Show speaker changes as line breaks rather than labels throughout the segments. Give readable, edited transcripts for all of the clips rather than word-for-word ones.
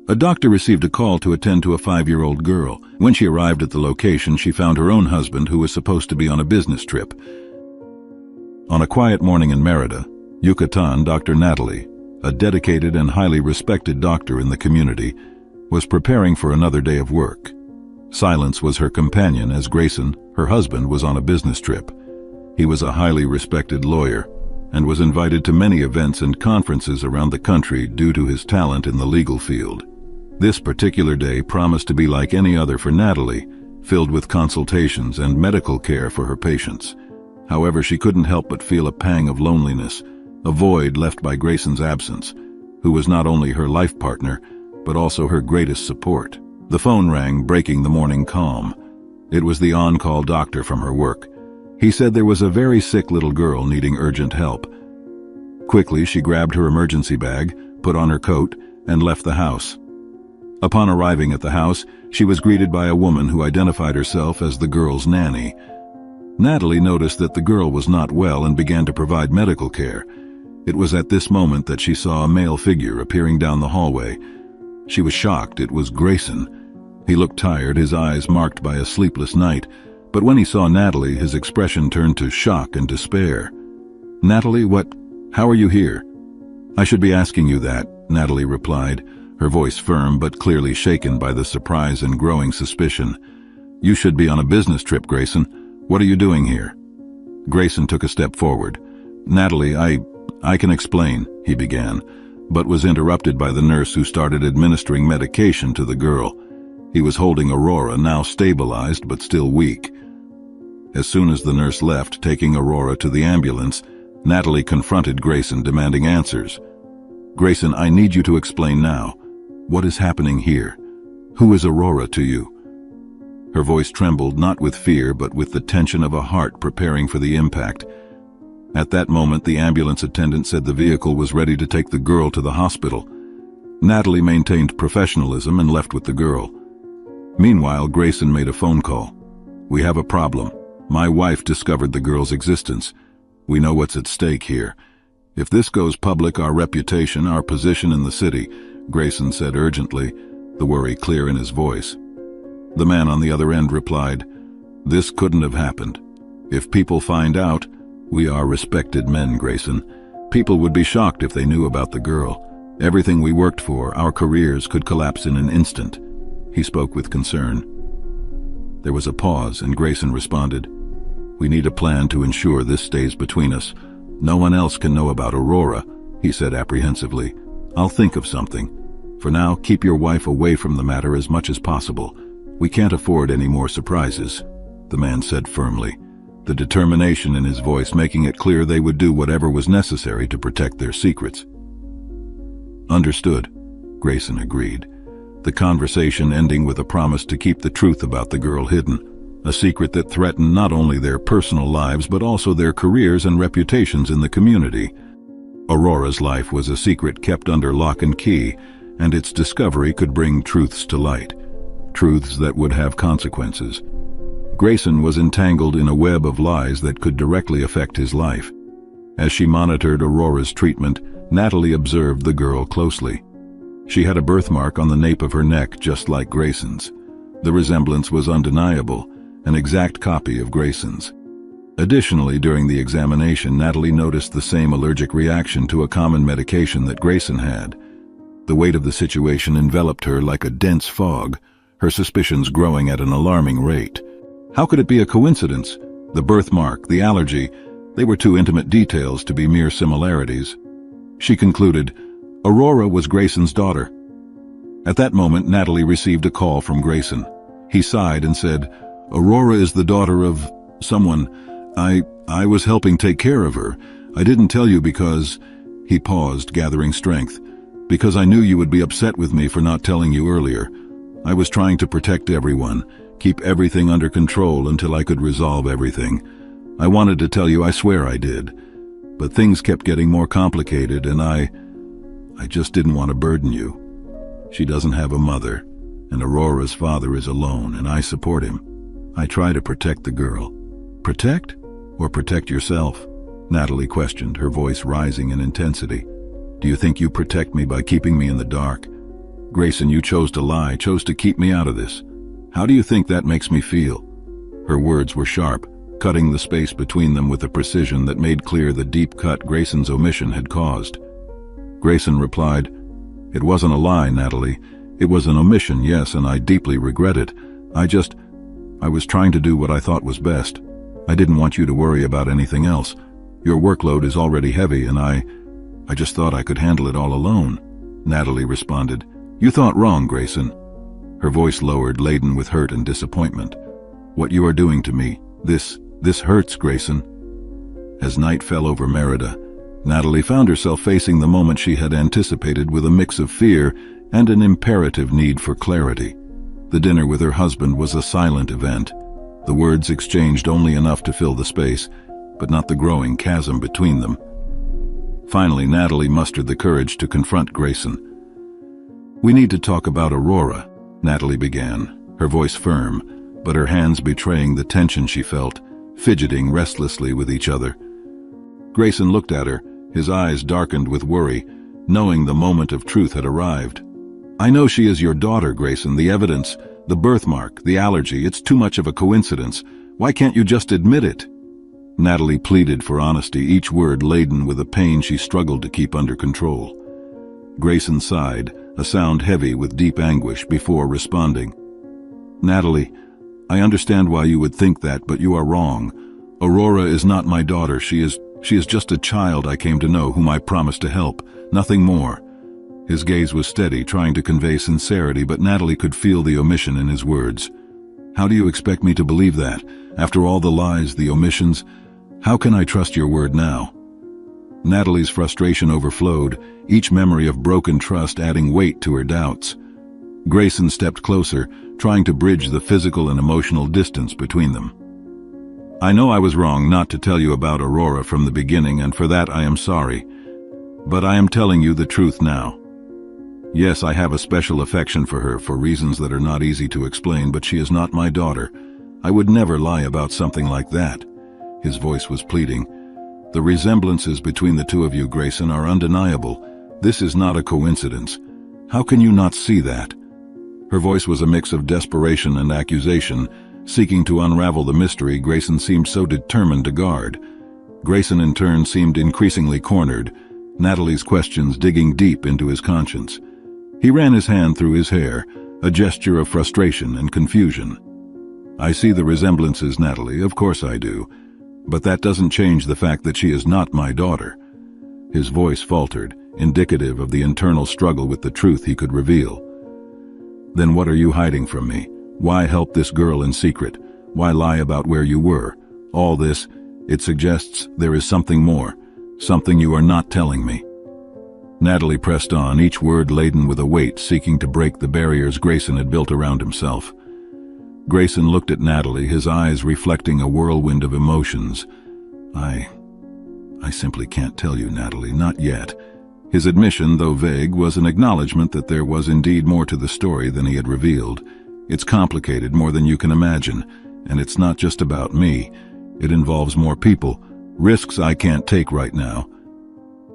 A doctor received a call to attend to a 5-year-old girl. When she arrived at the location, she found her own husband, who was supposed to be on a business trip. On a quiet morning in Merida, Yucatan, Dr. Natalie, a dedicated and highly respected doctor in the community, was preparing for another day of work. Silence was her companion as Grayson, her husband, was on a business trip. He was a highly respected lawyer and was invited to many events and conferences around the country due to his talent in the legal field. This particular day promised to be like any other for Natalie, filled with consultations and medical care for her patients. However, she couldn't help but feel a pang of loneliness, a void left by Grayson's absence, who was not only her life partner, but also her greatest support. The phone rang, breaking the morning calm. It was the on-call doctor from her work. He said there was a very sick little girl needing urgent help. Quickly, she grabbed her emergency bag, put on her coat, and left the house. Upon arriving at the house, she was greeted by a woman who identified herself as the girl's nanny. Natalie noticed that the girl was not well and began to provide medical care. It was at this moment that she saw a male figure appearing down the hallway. She was shocked. It was Grayson. He looked tired, his eyes marked by a sleepless night, but when he saw Natalie, his expression turned to shock and despair. "Natalie, how are you here?" "I should be asking you that," Natalie replied, her voice firm but clearly shaken by the surprise and growing suspicion. "You should be on a business trip, Grayson. What are you doing here?" Grayson took a step forward. "Natalie, I can explain," he began, but was interrupted by the nurse who started administering medication to the girl. He was holding Aurora, now stabilized but still weak. As soon as the nurse left, taking Aurora to the ambulance, Natalie confronted Grayson, demanding answers. "Grayson, I need you to explain now. What is happening here? Who is Aurora to you?" Her voice trembled, not with fear, but with the tension of a heart preparing for the impact. At that moment, the ambulance attendant said the vehicle was ready to take the girl to the hospital. Natalie maintained professionalism and left with the girl. Meanwhile, Grayson made a phone call. "We have a problem. My wife discovered the girl's existence. We know what's at stake here. If this goes public, our reputation, our position in the city," Grayson said urgently, the worry clear in his voice. The man on the other end replied, "This couldn't have happened. If people find out, we are respected men, Grayson. People would be shocked if they knew about the girl. Everything we worked for, our careers, could collapse in an instant." He spoke with concern. There was a pause, and Grayson responded, "We need a plan to ensure this stays between us. No one else can know about Aurora," he said apprehensively. "I'll think of something. For now, keep your wife away from the matter as much as possible. We can't afford any more surprises," the man said firmly, the determination in his voice making it clear they would do whatever was necessary to protect their secrets. "Understood," Grayson agreed, the conversation ending with a promise to keep the truth about the girl hidden, a secret that threatened not only their personal lives but also their careers and reputations in the community. Aurora's life was a secret kept under lock and key, and its discovery could bring truths to light, truths that would have consequences. Grayson was entangled in a web of lies that could directly affect his life. As she monitored Aurora's treatment, Natalie observed the girl closely. She had a birthmark on the nape of her neck just like Grayson's. The resemblance was undeniable, an exact copy of Grayson's. Additionally, during the examination, Natalie noticed the same allergic reaction to a common medication that Grayson had. The weight of the situation enveloped her like a dense fog, her suspicions growing at an alarming rate. How could it be a coincidence? The birthmark, the allergy, they were too intimate details to be mere similarities. She concluded, Aurora was Grayson's daughter. At that moment, Natalie received a call from Grayson. He sighed and said, "Aurora is the daughter of someone. I was helping take care of her. I didn't tell you because..." He paused, gathering strength. "Because I knew you would be upset with me for not telling you earlier. I was trying to protect everyone, keep everything under control until I could resolve everything. I wanted to tell you, I swear I did. But things kept getting more complicated and I just didn't want to burden you. She doesn't have a mother, and Aurora's father is alone, and I support him. I try to protect the girl." "Protect? Or protect yourself?" Natalie questioned, her voice rising in intensity. "Do you think you protect me by keeping me in the dark?" Grayson, you chose to lie, chose to keep me out of this. How do you think that makes me feel? Her words were sharp, cutting the space between them with a precision that made clear the deep cut Grayson's omission had caused. Grayson replied, "It wasn't a lie, Natalie. It was an omission, yes, and I deeply regret it. I was trying to do what I thought was best. I didn't want you to worry about anything else. Your workload is already heavy, and I just thought I could handle it all alone." Natalie responded, "You thought wrong, Grayson." Her voice lowered, laden with hurt and disappointment. "What you are doing to me, this hurts, Grayson." As night fell over Merida, Natalie found herself facing the moment she had anticipated with a mix of fear and an imperative need for clarity. The dinner with her husband was a silent event. The words exchanged only enough to fill the space, but not the growing chasm between them. Finally, Natalie mustered the courage to confront Grayson. "We need to talk about Aurora," Natalie began, her voice firm, but her hands betraying the tension she felt, fidgeting restlessly with each other. Grayson looked at her, his eyes darkened with worry, knowing the moment of truth had arrived. "I know she is your daughter, Grayson. The evidence, the birthmark, the allergy, it's too much of a coincidence. Why can't you just admit it?" Natalie pleaded for honesty, each word laden with a pain she struggled to keep under control. Grayson sighed, a sound heavy with deep anguish, before responding. "Natalie, I understand why you would think that, but you are wrong. Aurora is not my daughter. She is just a child I came to know whom I promised to help, nothing more." His gaze was steady, trying to convey sincerity, but Natalie could feel the omission in his words. "How do you expect me to believe that? After all the lies, the omissions, how can I trust your word now?" Natalie's frustration overflowed, each memory of broken trust adding weight to her doubts. Grayson stepped closer, trying to bridge the physical and emotional distance between them. "I know I was wrong not to tell you about Aurora from the beginning, and for that I am sorry. But I am telling you the truth now. Yes, I have a special affection for her for reasons that are not easy to explain, but she is not my daughter. I would never lie about something like that." His voice was pleading. "The resemblances between the two of you, Grayson, are undeniable. This is not a coincidence. How can you not see that?" Her voice was a mix of desperation and accusation, seeking to unravel the mystery Grayson seemed so determined to guard. Grayson in turn seemed increasingly cornered, Natalie's questions digging deep into his conscience. He ran his hand through his hair, a gesture of frustration and confusion. "I see the resemblances, Natalie, of course I do. But that doesn't change the fact that she is not my daughter." His voice faltered, indicative of the internal struggle with the truth he could reveal. "Then what are you hiding from me? Why help this girl in secret? Why lie about where you were? All this, it suggests there is something more, something you are not telling me." Natalie pressed on, each word laden with a weight, seeking to break the barriers Grayson had built around himself. Grayson looked at Natalie, his eyes reflecting a whirlwind of emotions. I simply can't tell you, Natalie, not yet." His admission, though vague, was an acknowledgement that there was indeed more to the story than he had revealed. "It's complicated, more than you can imagine, and it's not just about me. It involves more people, risks I can't take right now."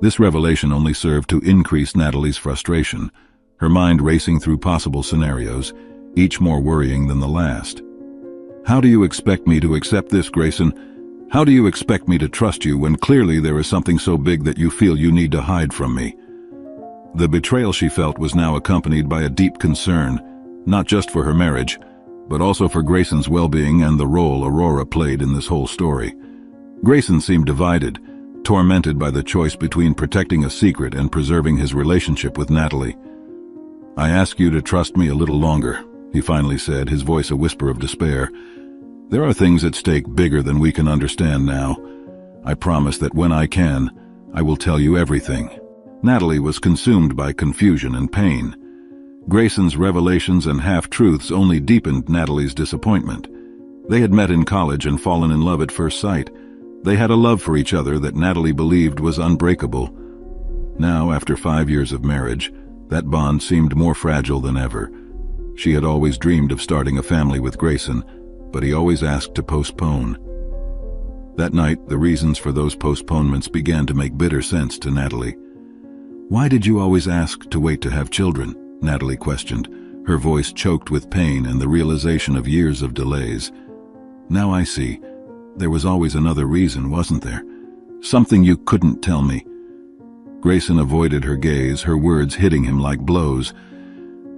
This revelation only served to increase Natalie's frustration, her mind racing through possible scenarios, each more worrying than the last. "How do you expect me to accept this, Grayson? How do you expect me to trust you when clearly there is something so big that you feel you need to hide from me?" The betrayal she felt was now accompanied by a deep concern, not just for her marriage, but also for Grayson's well-being and the role Aurora played in this whole story. Grayson seemed divided, tormented by the choice between protecting a secret and preserving his relationship with Natalie. "I ask you to trust me a little longer," he finally said, his voice a whisper of despair. "There are things at stake bigger than we can understand now. I promise that when I can, I will tell you everything." Natalie was consumed by confusion and pain. Grayson's revelations and half-truths only deepened Natalie's disappointment. They had met in college and fallen in love at first sight. They had a love for each other that Natalie believed was unbreakable. Now, after 5 years of marriage, that bond seemed more fragile than ever. She had always dreamed of starting a family with Grayson, but he always asked to postpone. That night, the reasons for those postponements began to make bitter sense to Natalie. "Why did you always ask to wait to have children?" Natalie questioned, her voice choked with pain and the realization of years of delays. Now I see. There was always another reason, wasn't there? Something you couldn't tell me. Grayson avoided her gaze, her words hitting him like blows.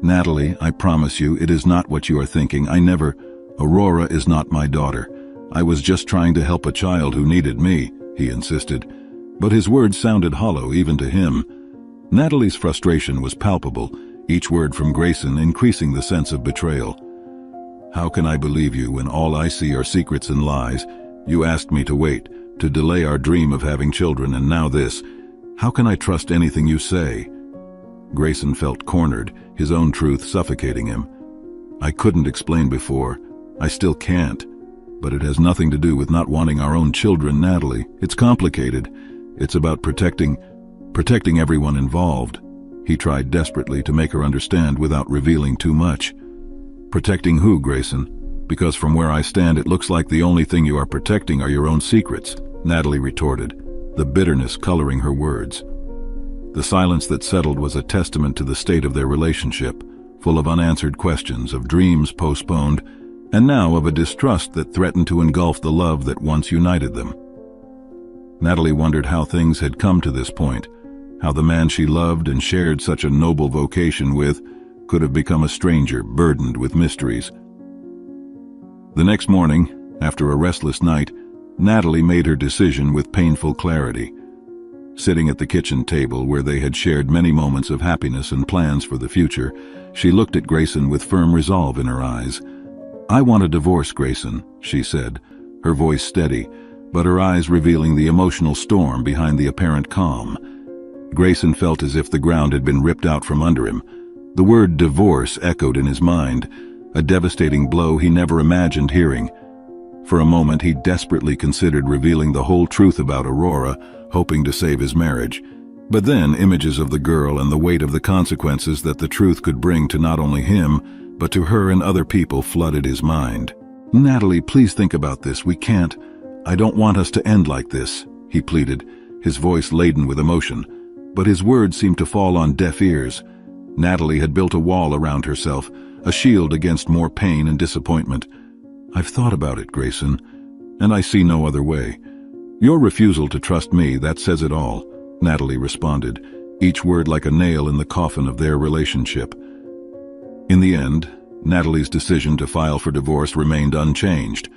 Natalie, I promise you, it is not what you are thinking. Aurora is not my daughter. I was just trying to help a child who needed me, he insisted. But his words sounded hollow even to him. Natalie's frustration was palpable, each word from Grayson increasing the sense of betrayal. How can I believe you when all I see are secrets and lies? You asked me to wait, to delay our dream of having children, and now this. How can I trust anything you say? Grayson felt cornered, his own truth suffocating him. I couldn't explain before. I still can't. But it has nothing to do with not wanting our own children, Natalie. It's complicated. It's about protecting everyone involved. He tried desperately to make her understand without revealing too much. Protecting who, Grayson? Because from where I stand, it looks like the only thing you are protecting are your own secrets, Natalie retorted, the bitterness coloring her words. The silence that settled was a testament to the state of their relationship, full of unanswered questions, of dreams postponed, and now of a distrust that threatened to engulf the love that once united them. Natalie wondered how things had come to this point, how the man she loved and shared such a noble vocation with could have become a stranger burdened with mysteries. The next morning, after a restless night, Natalie made her decision with painful clarity. Sitting at the kitchen table where they had shared many moments of happiness and plans for the future, she looked at Grayson with firm resolve in her eyes. I want a divorce, Grayson, she said, her voice steady, but her eyes revealing the emotional storm behind the apparent calm. Grayson felt as if the ground had been ripped out from under him. The word divorce echoed in his mind, a devastating blow he never imagined hearing. For a moment he desperately considered revealing the whole truth about Aurora, hoping to save his marriage. But then images of the girl and the weight of the consequences that the truth could bring to not only him, but to her and other people flooded his mind. Natalie, please think about this. We can't. I don't want us to end like this, he pleaded, his voice laden with emotion. But his words seemed to fall on deaf ears. Natalie had built a wall around herself, a shield against more pain and disappointment. I've thought about it, Grayson, and I see no other way. Your refusal to trust me, that says it all, Natalie responded, each word like a nail in the coffin of their relationship. In the end, Natalie's decision to file for divorce remained unchanged.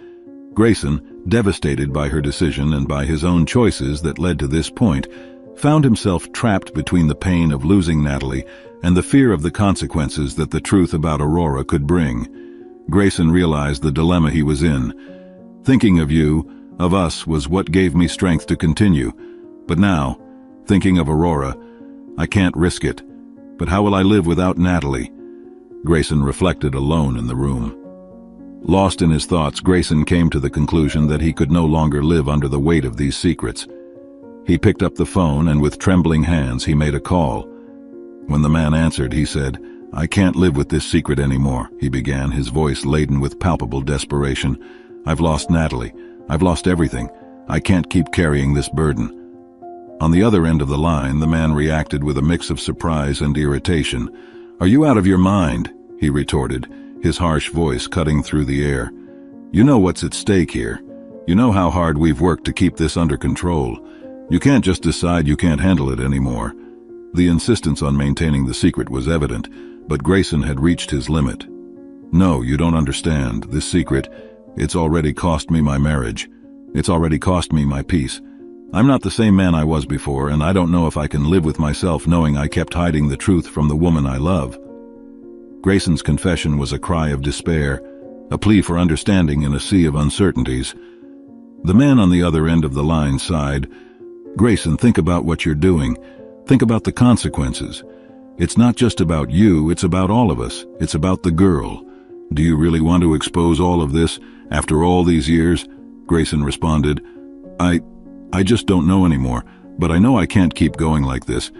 Grayson, devastated by her decision and by his own choices that led to this point, found himself trapped between the pain of losing Natalie and the fear of the consequences that the truth about Aurora could bring. Grayson realized the dilemma he was in. Thinking of you, of us, was what gave me strength to continue. But now, thinking of Aurora, I can't risk it. But how will I live without Natalie? Grayson reflected alone in the room. Lost in his thoughts, Grayson came to the conclusion that he could no longer live under the weight of these secrets. He picked up the phone and with trembling hands he made a call. When the man answered, he said, I can't live with this secret anymore, he began, his voice laden with palpable desperation. I've lost Natalie. I've lost everything. I can't keep carrying this burden. On the other end of the line, the man reacted with a mix of surprise and irritation. Are you out of your mind? He retorted, his harsh voice cutting through the air. You know what's at stake here. You know how hard we've worked to keep this under control. You can't just decide you can't handle it anymore. The insistence on maintaining the secret was evident, but Grayson had reached his limit. No, you don't understand. This secret, it's already cost me my marriage. It's already cost me my peace. I'm not the same man I was before, and I don't know if I can live with myself knowing I kept hiding the truth from the woman I love. Grayson's confession was a cry of despair, a plea for understanding in a sea of uncertainties. The man on the other end of the line sighed. Grayson, think about what you're doing. Think about the consequences. It's not just about you, it's about all of us. It's about the girl. Do you really want to expose all of this after all these years? Grayson responded. I just don't know anymore, but I know I can't keep going like this.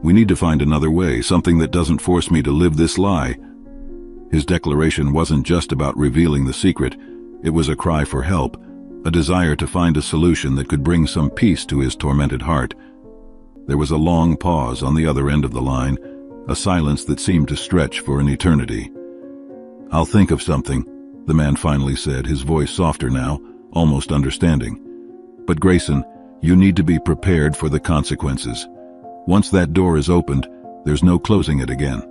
We need to find another way, something that doesn't force me to live this lie. His declaration wasn't just about revealing the secret. It was a cry for help, a desire to find a solution that could bring some peace to his tormented heart. There was a long pause on the other end of the line, a silence that seemed to stretch for an eternity. "I'll think of something," the man finally said, his voice softer now, almost understanding. "But Grayson, you need to be prepared for the consequences. Once that door is opened, there's no closing it again."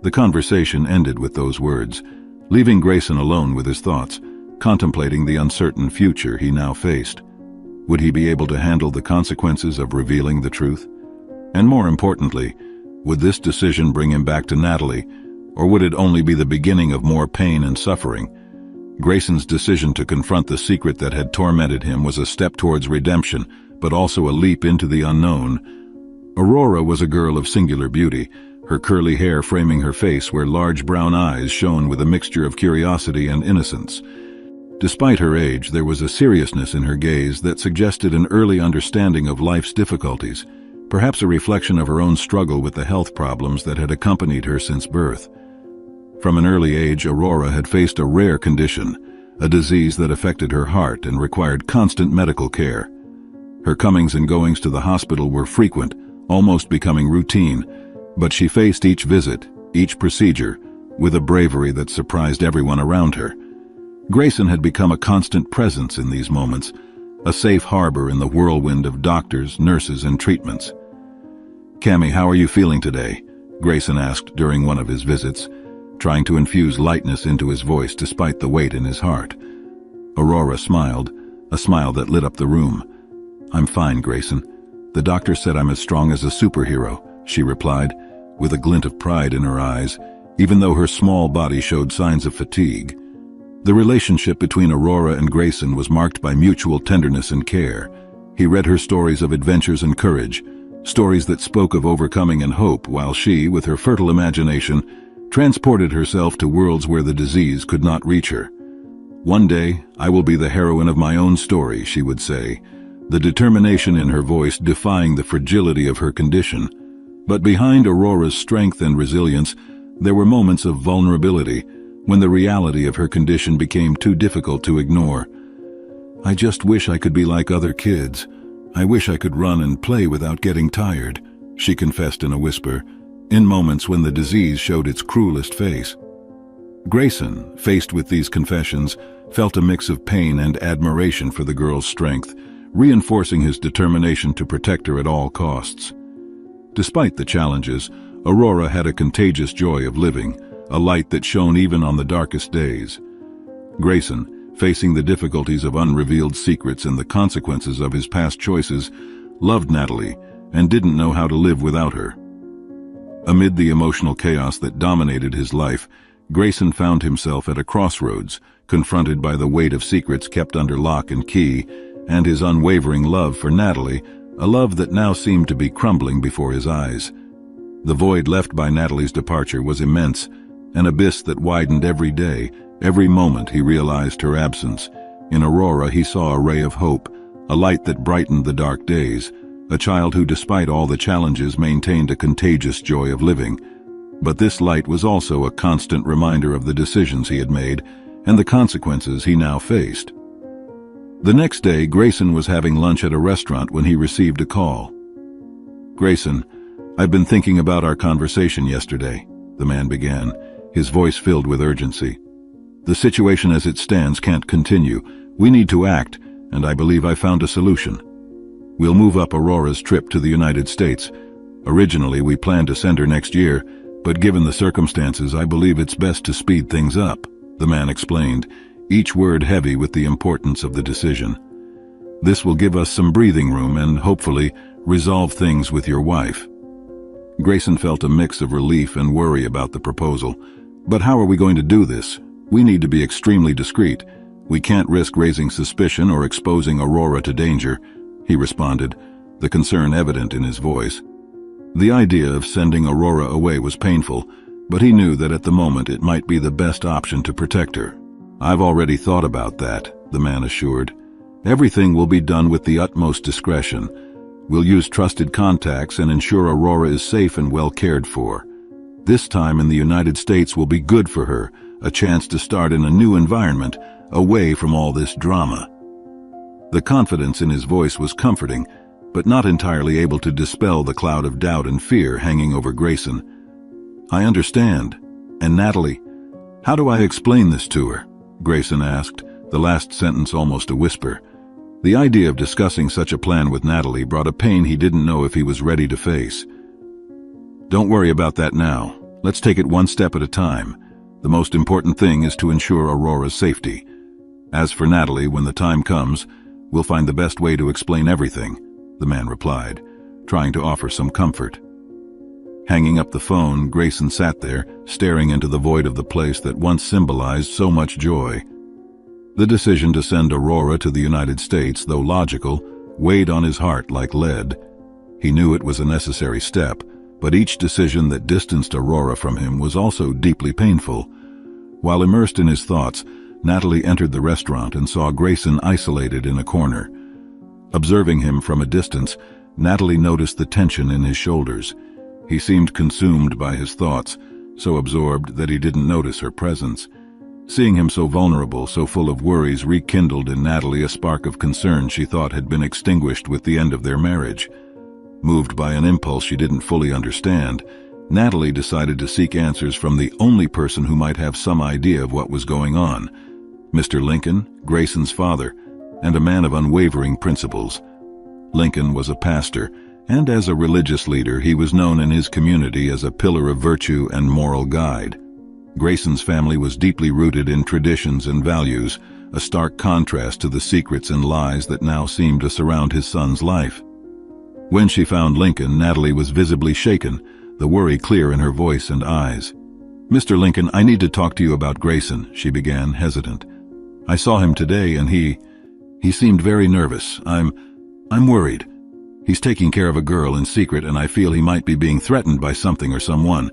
The conversation ended with those words, leaving Grayson alone with his thoughts, contemplating the uncertain future he now faced. Would he be able to handle the consequences of revealing the truth? And more importantly, would this decision bring him back to Natalie, or would it only be the beginning of more pain and suffering? Grayson's decision to confront the secret that had tormented him was a step towards redemption, but also a leap into the unknown. Aurora was a girl of singular beauty, her curly hair framing her face where large brown eyes shone with a mixture of curiosity and innocence. Despite her age, there was a seriousness in her gaze that suggested an early understanding of life's difficulties, perhaps a reflection of her own struggle with the health problems that had accompanied her since birth. From an early age, Aurora had faced a rare condition, a disease that affected her heart and required constant medical care. Her comings and goings to the hospital were frequent, almost becoming routine, but she faced each visit, each procedure, with a bravery that surprised everyone around her. Grayson had become a constant presence in these moments, a safe harbor in the whirlwind of doctors, nurses, and treatments. "Cammy, how are you feeling today?" Grayson asked during one of his visits, trying to infuse lightness into his voice despite the weight in his heart. Aurora smiled, a smile that lit up the room. "I'm fine, Grayson. The doctor said I'm as strong as a superhero," she replied, with a glint of pride in her eyes, even though her small body showed signs of fatigue. The relationship between Aurora and Grayson was marked by mutual tenderness and care. He read her stories of adventures and courage, stories that spoke of overcoming and hope, while she, with her fertile imagination, transported herself to worlds where the disease could not reach her. "One day, I will be the heroine of my own story," she would say, the determination in her voice defying the fragility of her condition. But behind Aurora's strength and resilience, there were moments of vulnerability, when the reality of her condition became too difficult to ignore. "I just wish I could be like other kids. I wish I could run and play without getting tired," she confessed in a whisper, in moments when the disease showed its cruelest face. Grayson, faced with these confessions, felt a mix of pain and admiration for the girl's strength, reinforcing his determination to protect her at all costs. Despite the challenges, Aurora had a contagious joy of living, a light that shone even on the darkest days. Grayson, facing the difficulties of unrevealed secrets and the consequences of his past choices, loved Natalie and didn't know how to live without her. Amid the emotional chaos that dominated his life, Grayson found himself at a crossroads, confronted by the weight of secrets kept under lock and key, and his unwavering love for Natalie, a love that now seemed to be crumbling before his eyes. The void left by Natalie's departure was immense, an abyss that widened every day, every moment he realized her absence. In Aurora he saw a ray of hope, a light that brightened the dark days, a child who despite all the challenges maintained a contagious joy of living. But this light was also a constant reminder of the decisions he had made and the consequences he now faced. The next day, Grayson was having lunch at a restaurant when he received a call. "Grayson, I've been thinking about our conversation yesterday," the man began, his voice filled with urgency. "The situation as it stands can't continue. We need to act, and I believe I found a solution. We'll move up Aurora's trip to the United States. Originally, we planned to send her next year, but given the circumstances, I believe it's best to speed things up," the man explained, each word heavy with the importance of the decision. "This will give us some breathing room and, hopefully, resolve things with your wife." Grayson felt a mix of relief and worry about the proposal. "But how are we going to do this? We need to be extremely discreet. We can't risk raising suspicion or exposing Aurora to danger," he responded, the concern evident in his voice. The idea of sending Aurora away was painful, but he knew that at the moment it might be the best option to protect her. "I've already thought about that," the man assured. "Everything will be done with the utmost discretion. We'll use trusted contacts and ensure Aurora is safe and well cared for. This time in the United States will be good for her, a chance to start in a new environment, away from all this drama." The confidence in his voice was comforting, but not entirely able to dispel the cloud of doubt and fear hanging over Grayson. "I understand. And Natalie, how do I explain this to her?" Grayson asked, the last sentence almost a whisper. The idea of discussing such a plan with Natalie brought a pain he didn't know if he was ready to face. "Don't worry about that now. Let's take it one step at a time. The most important thing is to ensure Aurora's safety. As for Natalie, when the time comes, we'll find the best way to explain everything," the man replied, trying to offer some comfort. Hanging up the phone, Grayson sat there, staring into the void of the place that once symbolized so much joy. The decision to send Aurora to the United States, though logical, weighed on his heart like lead. He knew it was a necessary step, but each decision that distanced Aurora from him was also deeply painful. While immersed in his thoughts, Natalie entered the restaurant and saw Grayson isolated in a corner. Observing him from a distance, Natalie noticed the tension in his shoulders. He seemed consumed by his thoughts, so absorbed that he didn't notice her presence. Seeing him so vulnerable, so full of worries, rekindled in Natalie a spark of concern she thought had been extinguished with the end of their marriage. Moved by an impulse she didn't fully understand, Natalie decided to seek answers from the only person who might have some idea of what was going on: Mr. Lincoln, Grayson's father, and a man of unwavering principles. Lincoln was a pastor, and as a religious leader he was known in his community as a pillar of virtue and moral guide. Grayson's family was deeply rooted in traditions and values, a stark contrast to the secrets and lies that now seemed to surround his son's life. When she found Lincoln, Natalie was visibly shaken, the worry clear in her voice and eyes. "Mr. Lincoln, I need to talk to you about Grayson," she began, hesitant. "I saw him today and he seemed very nervous. I'm worried. He's taking care of a girl in secret and I feel he might be being threatened by something or someone."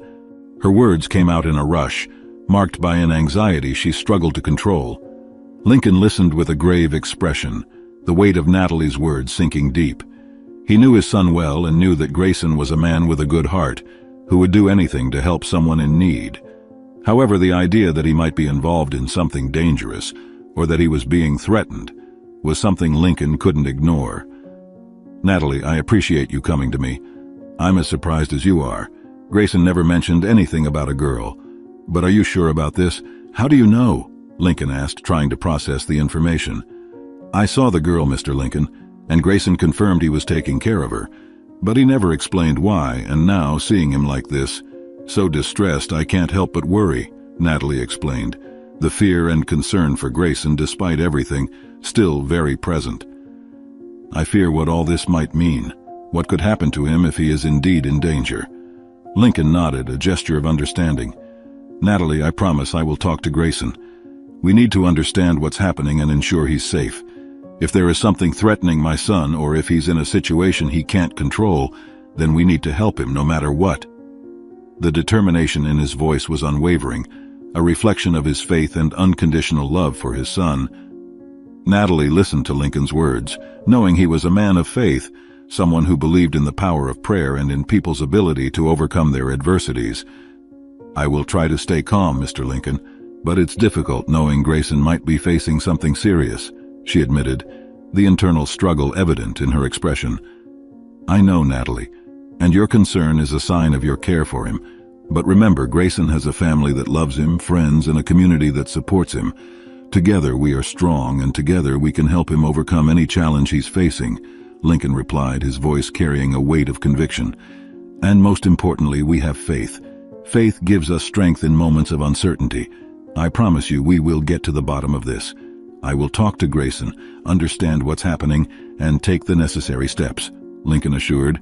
Her words came out in a rush, marked by an anxiety she struggled to control. Lincoln listened with a grave expression, the weight of Natalie's words sinking deep. He knew his son well and knew that Grayson was a man with a good heart, who would do anything to help someone in need. However, the idea that he might be involved in something dangerous, or that he was being threatened, was something Lincoln couldn't ignore. "Natalie, I appreciate you coming to me. I'm as surprised as you are. Grayson never mentioned anything about a girl. But are you sure about this? How do you know?" Lincoln asked, trying to process the information. "I saw the girl, Mr. Lincoln, and Grayson confirmed he was taking care of her. But he never explained why, and now, seeing him like this, so distressed, I can't help but worry," Natalie explained, the fear and concern for Grayson, despite everything, still very present. "I fear what all this might mean. What could happen to him if he is indeed in danger?" Lincoln nodded, a gesture of understanding. "Natalie, I promise I will talk to Grayson. We need to understand what's happening and ensure he's safe. If there is something threatening my son, or if he's in a situation he can't control, then we need to help him no matter what." The determination in his voice was unwavering, a reflection of his faith and unconditional love for his son. Natalie listened to Lincoln's words, knowing he was a man of faith, someone who believed in the power of prayer and in people's ability to overcome their adversities. "I will try to stay calm, Mr. Lincoln, but it's difficult knowing Grayson might be facing something serious," she admitted, the internal struggle evident in her expression. "I know, Natalie, and your concern is a sign of your care for him. But remember, Grayson has a family that loves him, friends, and a community that supports him. Together we are strong, and together we can help him overcome any challenge he's facing," Lincoln replied, his voice carrying a weight of conviction. "And most importantly, we have faith. Faith gives us strength in moments of uncertainty. I promise you we will get to the bottom of this. I will talk to Grayson, understand what's happening, and take the necessary steps," Lincoln assured,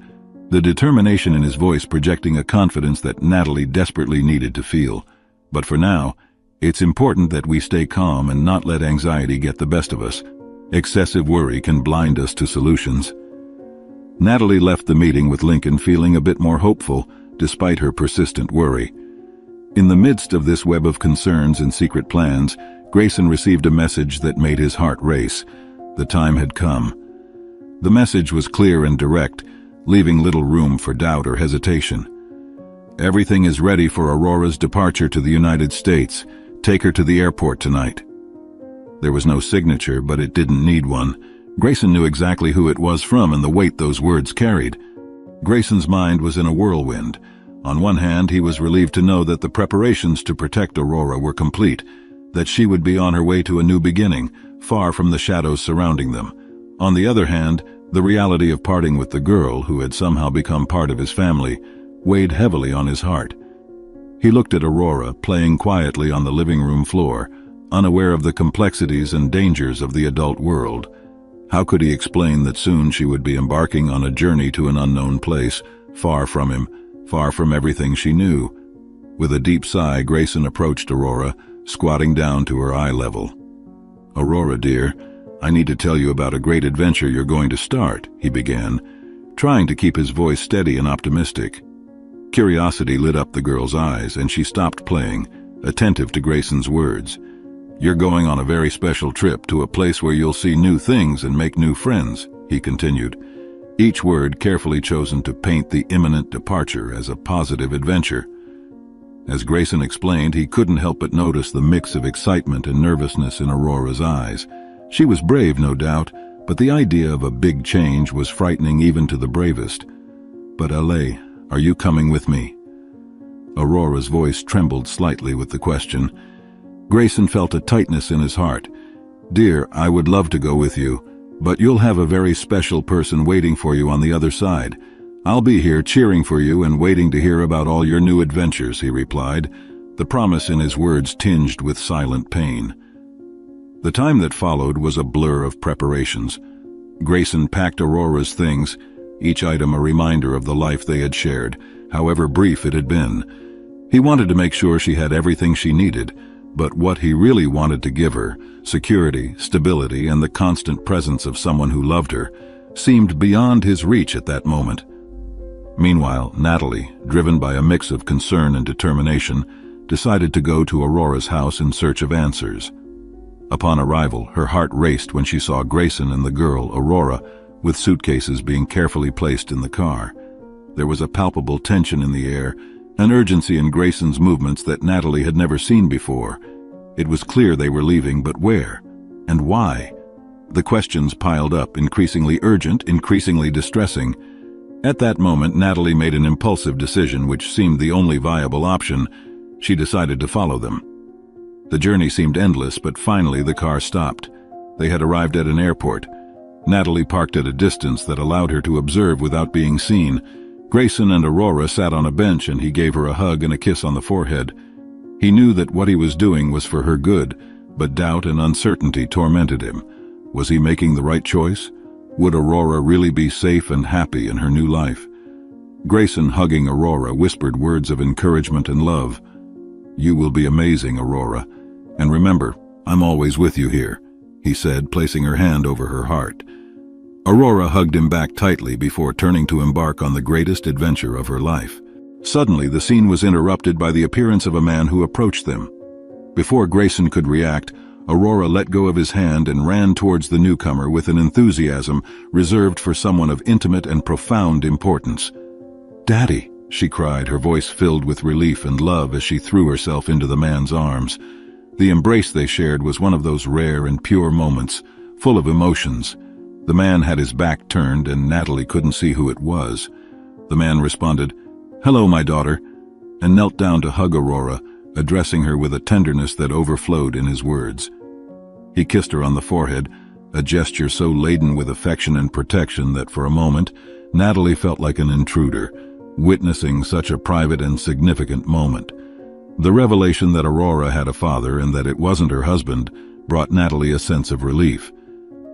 the determination in his voice projecting a confidence that Natalie desperately needed to feel. "But for now, it's important that we stay calm and not let anxiety get the best of us. Excessive worry can blind us to solutions." Natalie left the meeting with Lincoln feeling a bit more hopeful, despite her persistent worry. In the midst of this web of concerns and secret plans, Grayson received a message that made his heart race. The time had come. The message was clear and direct, leaving little room for doubt or hesitation. "Everything is ready for Aurora's departure to the United States. Take her to the airport tonight." There was no signature, but it didn't need one. Grayson knew exactly who it was from and the weight those words carried. Grayson's mind was in a whirlwind. On one hand, he was relieved to know that the preparations to protect Aurora were complete, that she would be on her way to a new beginning, far from the shadows surrounding them. On the other hand, the reality of parting with the girl, who had somehow become part of his family, weighed heavily on his heart. He looked at Aurora, playing quietly on the living room floor, unaware of the complexities and dangers of the adult world. How could he explain that soon she would be embarking on a journey to an unknown place, far from him, far from everything she knew? With a deep sigh, Grayson approached Aurora, squatting down to her eye level. "Aurora, dear, I need to tell you about a great adventure you're going to start," he began, trying to keep his voice steady and optimistic. Curiosity lit up the girl's eyes, and she stopped playing, attentive to Grayson's words. "You're going on a very special trip to a place where you'll see new things and make new friends," he continued, each word carefully chosen to paint the imminent departure as a positive adventure. As Grayson explained, he couldn't help but notice the mix of excitement and nervousness in Aurora's eyes. She was brave, no doubt, but the idea of a big change was frightening even to the bravest. "But Ale, are you coming with me?" Aurora's voice trembled slightly with the question. Grayson felt a tightness in his heart. "Dear, I would love to go with you, but you'll have a very special person waiting for you on the other side. I'll be here cheering for you and waiting to hear about all your new adventures," he replied, the promise in his words tinged with silent pain. The time that followed was a blur of preparations. Grayson packed Aurora's things, each item a reminder of the life they had shared, however brief it had been. He wanted to make sure she had everything she needed, but what he really wanted to give her, security, stability, and the constant presence of someone who loved her, seemed beyond his reach at that moment. Meanwhile, Natalie, driven by a mix of concern and determination, decided to go to Aurora's house in search of answers. Upon arrival, her heart raced when she saw Grayson and the girl, Aurora, with suitcases being carefully placed in the car. There was a palpable tension in the air, an urgency in Grayson's movements that Natalie had never seen before. It was clear they were leaving, but where? And why? The questions piled up, increasingly urgent, increasingly distressing. At that moment, Natalie made an impulsive decision which seemed the only viable option. She decided to follow them. The journey seemed endless, but finally the car stopped. They had arrived at an airport. Natalie parked at a distance that allowed her to observe without being seen. Grayson and Aurora sat on a bench and he gave her a hug and a kiss on the forehead. He knew that what he was doing was for her good, but doubt and uncertainty tormented him. Was he making the right choice? Would Aurora really be safe and happy in her new life? Grayson, hugging Aurora, whispered words of encouragement and love. "You will be amazing, Aurora. And remember, I'm always with you here," he said, placing her hand over her heart. Aurora hugged him back tightly before turning to embark on the greatest adventure of her life. Suddenly, the scene was interrupted by the appearance of a man who approached them. Before Grayson could react, Aurora let go of his hand and ran towards the newcomer with an enthusiasm reserved for someone of intimate and profound importance. "Daddy," she cried, her voice filled with relief and love as she threw herself into the man's arms. The embrace they shared was one of those rare and pure moments, full of emotions. The man had his back turned and Natalie couldn't see who it was. The man responded, "Hello, my daughter," and knelt down to hug Aurora, addressing her with a tenderness that overflowed in his words. He kissed her on the forehead, a gesture so laden with affection and protection that for a moment, Natalie felt like an intruder, witnessing such a private and significant moment. The revelation that Aurora had a father and that it wasn't her husband brought Natalie a sense of relief.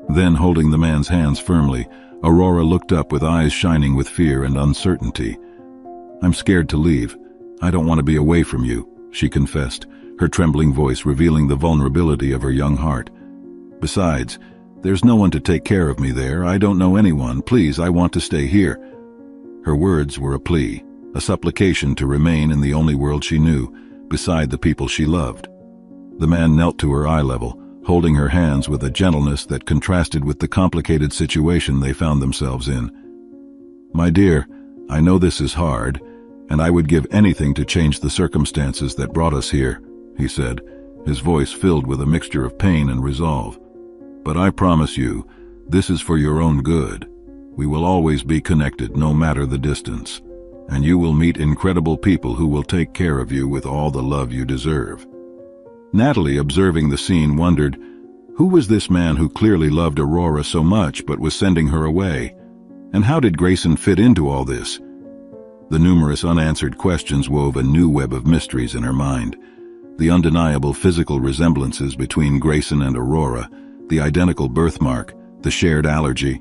Then, holding the man's hands firmly, Aurora looked up with eyes shining with fear and uncertainty. "I'm scared to leave. I don't want to be away from you," she confessed, her trembling voice revealing the vulnerability of her young heart. "Besides, there's no one to take care of me there. I don't know anyone. Please, I want to stay here." Her words were a plea, a supplication to remain in the only world she knew, beside the people she loved. The man knelt to her eye level, holding her hands with a gentleness that contrasted with the complicated situation they found themselves in. "My dear, I know this is hard, and I would give anything to change the circumstances that brought us here," he said, his voice filled with a mixture of pain and resolve. "But I promise you This is for your own good. We will always be connected, no matter the distance. And you will meet incredible people who will take care of you with all the love you deserve." Natalie, observing the scene, wondered, who was this man who clearly loved Aurora so much but was sending her away? And how did Grayson fit into all this? The numerous unanswered questions wove a new web of mysteries in her mind. The undeniable physical resemblances between Grayson and Aurora, the identical birthmark, the shared allergy.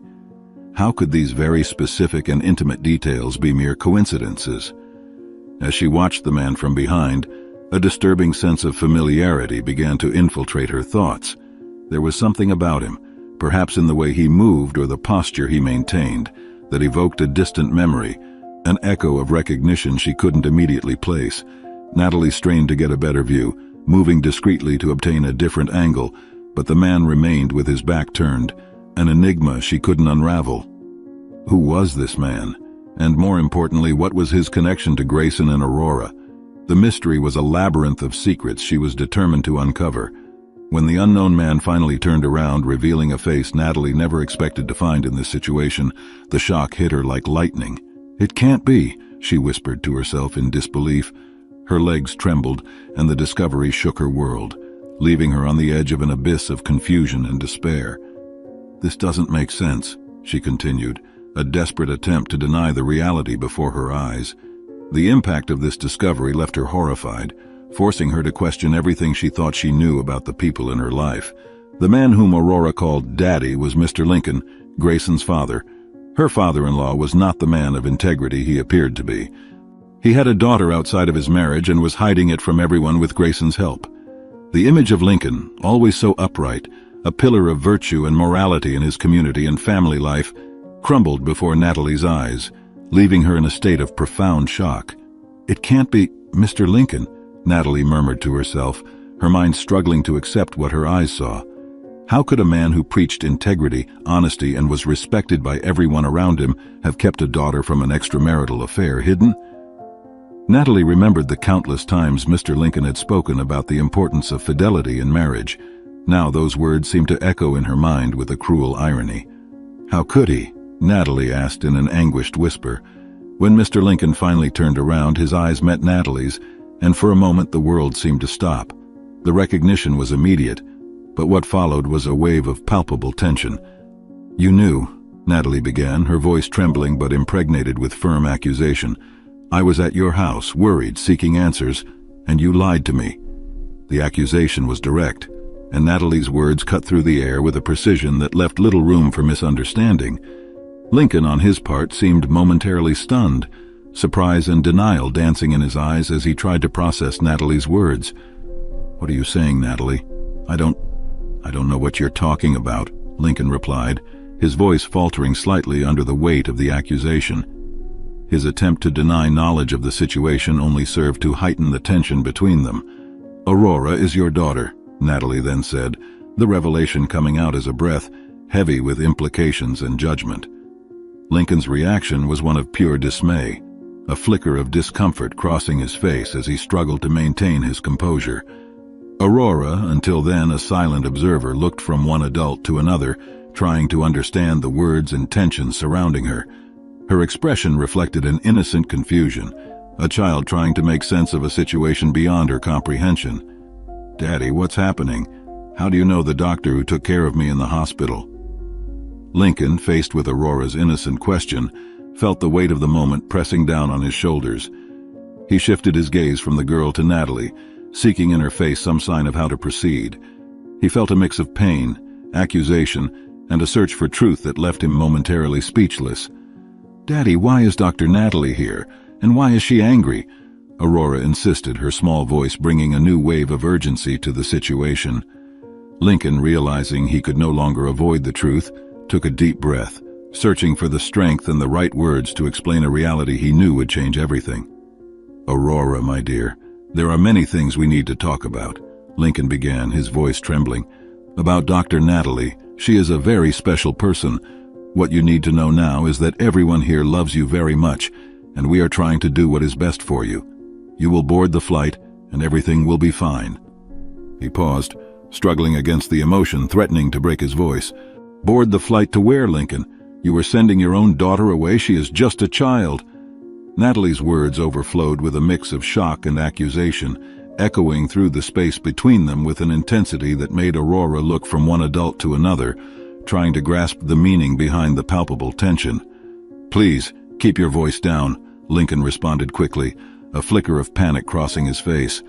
How could these very specific and intimate details be mere coincidences? As she watched the man from behind, a disturbing sense of familiarity began to infiltrate her thoughts. There was something about him, perhaps in the way he moved or the posture he maintained, that evoked a distant memory, an echo of recognition she couldn't immediately place. Natalie strained to get a better view, moving discreetly to obtain a different angle, but the man remained with his back turned, an enigma she couldn't unravel. Who was this man? And more importantly, what was his connection to Grayson and Aurora? The mystery was a labyrinth of secrets she was determined to uncover. When the unknown man finally turned around, revealing a face Natalie never expected to find in this situation, the shock hit her like lightning. "It can't be," she whispered to herself in disbelief. Her legs trembled, and the discovery shook her world, leaving her on the edge of an abyss of confusion and despair. "This doesn't make sense," she continued, a desperate attempt to deny the reality before her eyes. The impact of this discovery left her horrified, forcing her to question everything she thought she knew about the people in her life. The man whom Aurora called Daddy was Mr. Lincoln, Grayson's father. Her father-in-law was not the man of integrity he appeared to be. He had a daughter outside of his marriage and was hiding it from everyone with Grayson's help. The image of Lincoln, always so upright, a pillar of virtue and morality in his community and family life, crumbled before Natalie's eyes, leaving her in a state of profound shock. "It can't be Mr. Lincoln," Natalie murmured to herself, her mind struggling to accept what her eyes saw. How could a man who preached integrity, honesty, and was respected by everyone around him have kept a daughter from an extramarital affair hidden? Natalie remembered the countless times Mr. Lincoln had spoken about the importance of fidelity in marriage. Now those words seemed to echo in her mind with a cruel irony. "How could he?" Natalie asked in an anguished whisper. When Mr. Lincoln finally turned around, his eyes met Natalie's, and for a moment the world seemed to stop. The recognition was immediate, but what followed was a wave of palpable tension. "You knew," Natalie began, her voice trembling but impregnated with firm accusation. "I was at your house, worried, seeking answers, and you lied to me." The accusation was direct, and Natalie's words cut through the air with a precision that left little room for misunderstanding. Lincoln, on his part, seemed momentarily stunned, surprise and denial dancing in his eyes as he tried to process Natalie's words. "What are you saying, Natalie? I don't know what you're talking about," Lincoln replied, his voice faltering slightly under the weight of the accusation. His attempt to deny knowledge of the situation only served to heighten the tension between them. "Aurora is your daughter," Natalie then said, the revelation coming out as a breath, heavy with implications and judgment. Lincoln's reaction was one of pure dismay, a flicker of discomfort crossing his face as he struggled to maintain his composure. Aurora, until then a silent observer, looked from one adult to another, trying to understand the words and tensions surrounding her. Her expression reflected an innocent confusion, a child trying to make sense of a situation beyond her comprehension. "Daddy, what's happening? How do you know the doctor who took care of me in the hospital?" Lincoln, faced with Aurora's innocent question, felt the weight of the moment pressing down on his shoulders. He shifted his gaze from the girl to Natalie, seeking in her face some sign of how to proceed. He felt a mix of pain, accusation, and a search for truth that left him momentarily speechless. "Daddy, why is Dr. Natalie here? And why is she angry?" Aurora insisted, her small voice bringing a new wave of urgency to the situation. Lincoln, realizing he could no longer avoid the truth, took a deep breath, searching for the strength and the right words to explain a reality he knew would change everything. "Aurora, my dear, there are many things we need to talk about," Lincoln began, his voice trembling. "About Dr. Natalie, she is a very special person. What you need to know now is that everyone here loves you very much, and we are trying to do what is best for you. You will board the flight, and everything will be fine." He paused, struggling against the emotion threatening to break his voice. Board the flight to where, Lincoln? You were sending your own daughter away? She is just a child. Natalie's words overflowed with a mix of shock and accusation, echoing through the space between them with an intensity that made Aurora look from one adult to another, trying to grasp the meaning behind the palpable tension. Please, keep your voice down, Lincoln responded quickly, a flicker of panic crossing his face.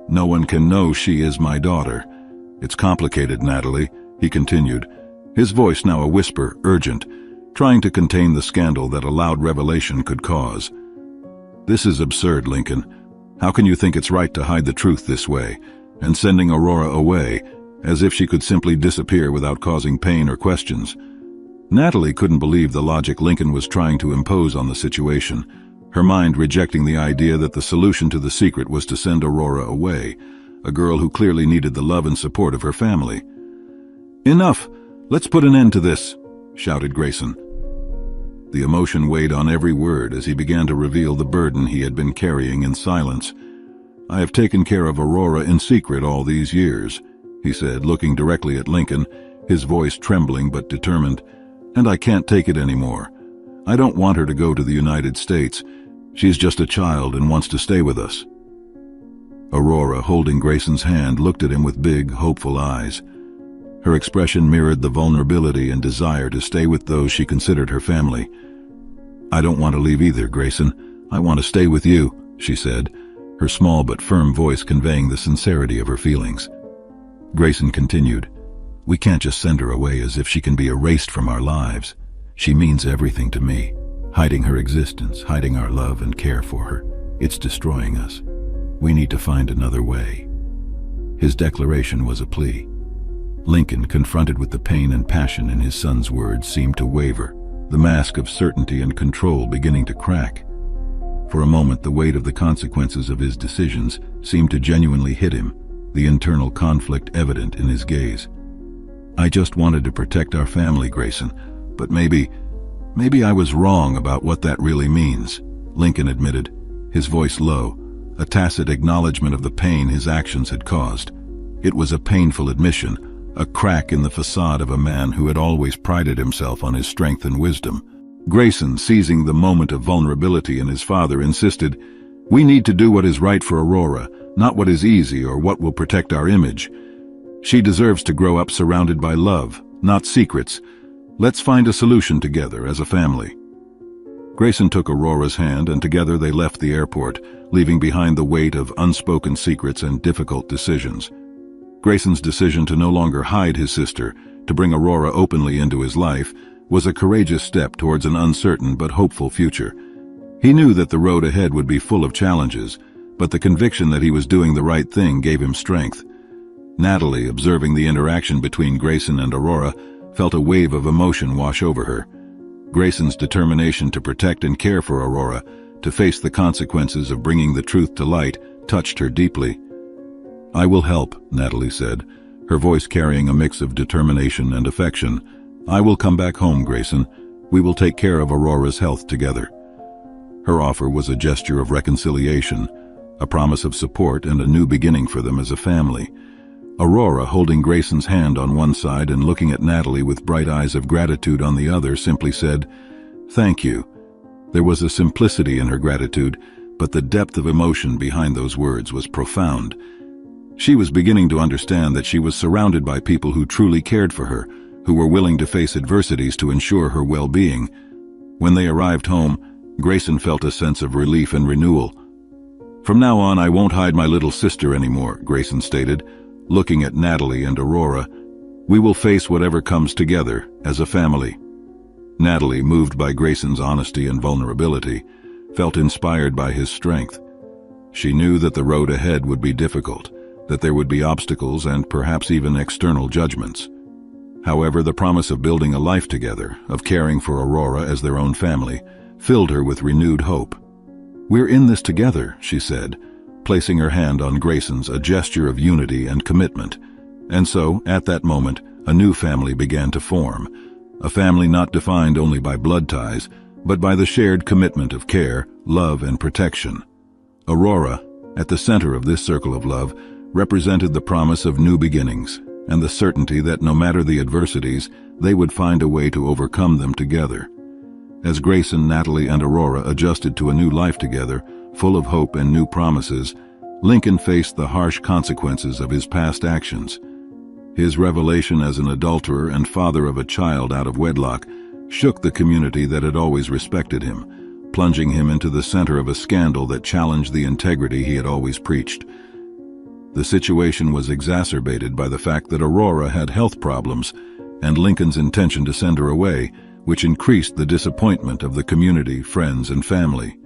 No one can know she is my daughter. It's complicated, Natalie, he continued, his voice now a whisper, urgent, trying to contain the scandal that a loud revelation could cause. This is absurd, Lincoln. How can you think it's right to hide the truth this way, and sending Aurora away, as if she could simply disappear without causing pain or questions? Natalie couldn't believe the logic Lincoln was trying to impose on the situation, her mind rejecting the idea that the solution to the secret was to send Aurora away, a girl who clearly needed the love and support of her family. Enough! Let's put an end to this, shouted Grayson. The emotion weighed on every word as he began to reveal the burden he had been carrying in silence. I have taken care of Aurora in secret all these years, he said, looking directly at Lincoln, his voice trembling but determined, and I can't take it anymore. I don't want her to go to the United States. She's just a child and wants to stay with us. Aurora, holding Grayson's hand, looked at him with big, hopeful eyes. Her expression mirrored the vulnerability and desire to stay with those she considered her family. I don't want to leave either, Grayson. I want to stay with you, she said, her small but firm voice conveying the sincerity of her feelings. Grayson continued, We can't just send her away as if she can be erased from our lives. She means everything to me. Hiding her existence, hiding our love and care for her, it's destroying us. We need to find another way. His declaration was a plea. Lincoln, confronted with the pain and passion in his son's words, seemed to waver, the mask of certainty and control beginning to crack. For a moment, the weight of the consequences of his decisions seemed to genuinely hit him, the internal conflict evident in his gaze. I just wanted to protect our family, Grayson, but maybe I was wrong about what that really means, Lincoln admitted, his voice low, a tacit acknowledgement of the pain his actions had caused. It was a painful admission, a crack in the facade of a man who had always prided himself on his strength and wisdom. Grayson, seizing the moment of vulnerability in his father, insisted, We need to do what is right for Aurora, not what is easy or what will protect our image. She deserves to grow up surrounded by love, not secrets. Let's find a solution together as a family. Grayson took Aurora's hand, and together they left the airport, leaving behind the weight of unspoken secrets and difficult decisions. Grayson's decision to no longer hide his sister, to bring Aurora openly into his life, was a courageous step towards an uncertain but hopeful future. He knew that the road ahead would be full of challenges, but the conviction that he was doing the right thing gave him strength. Natalie, observing the interaction between Grayson and Aurora, felt a wave of emotion wash over her. Grayson's determination to protect and care for Aurora, to face the consequences of bringing the truth to light, touched her deeply. I will help, Natalie said, her voice carrying a mix of determination and affection. I will come back home, Grayson. We will take care of Aurora's health together. Her offer was a gesture of reconciliation, a promise of support and a new beginning for them as a family. Aurora, holding Grayson's hand on one side and looking at Natalie with bright eyes of gratitude on the other, simply said, Thank you. There was a simplicity in her gratitude, but the depth of emotion behind those words was profound. She was beginning to understand that she was surrounded by people who truly cared for her, who were willing to face adversities to ensure her well-being. When they arrived home, Grayson felt a sense of relief and renewal. From now on, I won't hide my little sister anymore, Grayson stated, looking at Natalie and Aurora. We will face whatever comes together as a family. Natalie, moved by Grayson's honesty and vulnerability, felt inspired by his strength. She knew that the road ahead would be difficult, that there would be obstacles and perhaps even external judgments. However, the promise of building a life together, of caring for Aurora as their own family, filled her with renewed hope. We're in this together, she said, placing her hand on Grayson's, a gesture of unity and commitment. And so, at that moment, a new family began to form, a family not defined only by blood ties, but by the shared commitment of care, love, and protection. Aurora, at the center of this circle of love, represented the promise of new beginnings and the certainty that no matter the adversities, they would find a way to overcome them together. As Grayson, Natalie, and Aurora adjusted to a new life together, full of hope and new promises, Lincoln faced the harsh consequences of his past actions. His revelation as an adulterer and father of a child out of wedlock shook the community that had always respected him, plunging him into the center of a scandal that challenged the integrity he had always preached. The situation was exacerbated by the fact that Aurora had health problems and Lincoln's intention to send her away, which increased the disappointment of the community, friends, and family.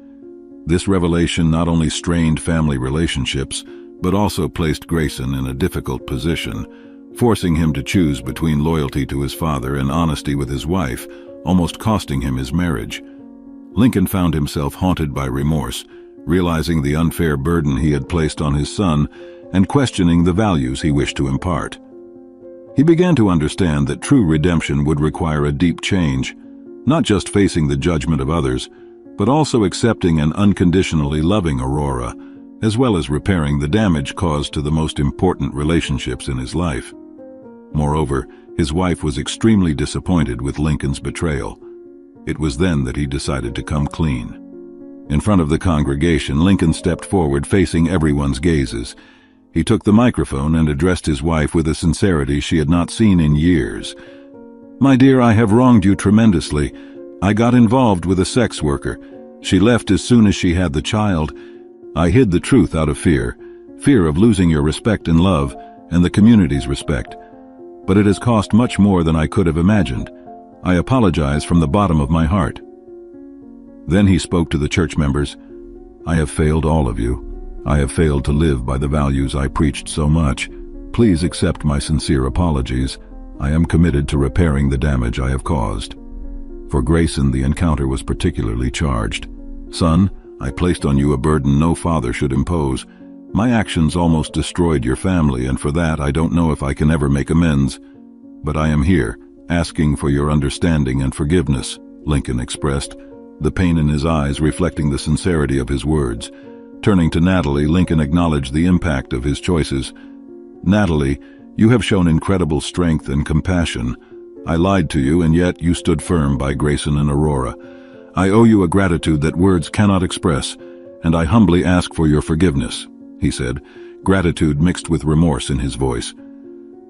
This revelation not only strained family relationships, but also placed Grayson in a difficult position, forcing him to choose between loyalty to his father and honesty with his wife, almost costing him his marriage. Lincoln found himself haunted by remorse, realizing the unfair burden he had placed on his son and questioning the values he wished to impart. He began to understand that true redemption would require a deep change, not just facing the judgment of others, but also accepting and unconditionally loving Aurora, as well as repairing the damage caused to the most important relationships in his life. Moreover, his wife was extremely disappointed with Lincoln's betrayal. It was then that he decided to come clean. In front of the congregation, Lincoln stepped forward, facing everyone's gazes. He took the microphone and addressed his wife with a sincerity she had not seen in years. "My dear, I have wronged you tremendously. I got involved with a sex worker. She left as soon as she had the child. I hid the truth out of fear of losing your respect and love, and the community's respect. But it has cost much more than I could have imagined. I apologize from the bottom of my heart." Then he spoke to the church members. "I have failed all of you. I have failed to live by the values I preached so much. Please accept my sincere apologies. I am committed to repairing the damage I have caused." For Grayson, the encounter was particularly charged. "Son, I placed on you a burden no father should impose. My actions almost destroyed your family, and for that I don't know if I can ever make amends. But I am here, asking for your understanding and forgiveness," Lincoln expressed, the pain in his eyes reflecting the sincerity of his words. Turning to Natalie, Lincoln acknowledged the impact of his choices. "Natalie, you have shown incredible strength and compassion. I lied to you, and yet you stood firm by Grayson and Aurora. I owe you a gratitude that words cannot express, and I humbly ask for your forgiveness," he said, gratitude mixed with remorse in his voice.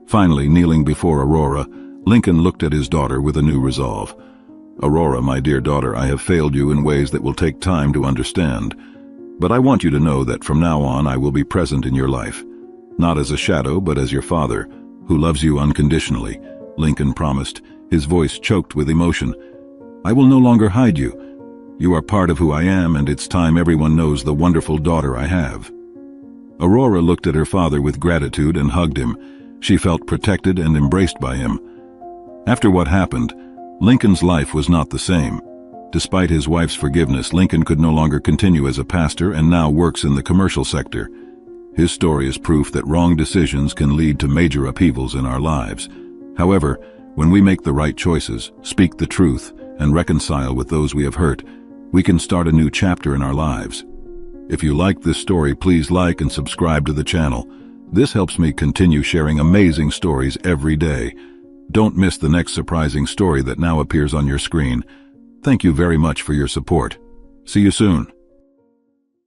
Finally, kneeling before Aurora, Lincoln looked at his daughter with a new resolve. "Aurora, my dear daughter, I have failed you in ways that will take time to understand. But I want you to know that from now on I will be present in your life. Not as a shadow, but as your father, who loves you unconditionally," Lincoln promised, his voice choked with emotion. "I will no longer hide you. You are part of who I am, and it's time everyone knows the wonderful daughter I have." Aurora looked at her father with gratitude and hugged him. She felt protected and embraced by him. After what happened, Lincoln's life was not the same. Despite his wife's forgiveness, Lincoln could no longer continue as a pastor and now works in the commercial sector. His story is proof that wrong decisions can lead to major upheavals in our lives. However, when we make the right choices, speak the truth, and reconcile with those we have hurt, we can start a new chapter in our lives. If you like this story, please like and subscribe to the channel. This helps me continue sharing amazing stories every day. Don't miss the next surprising story that now appears on your screen. Thank you very much for your support. See you soon.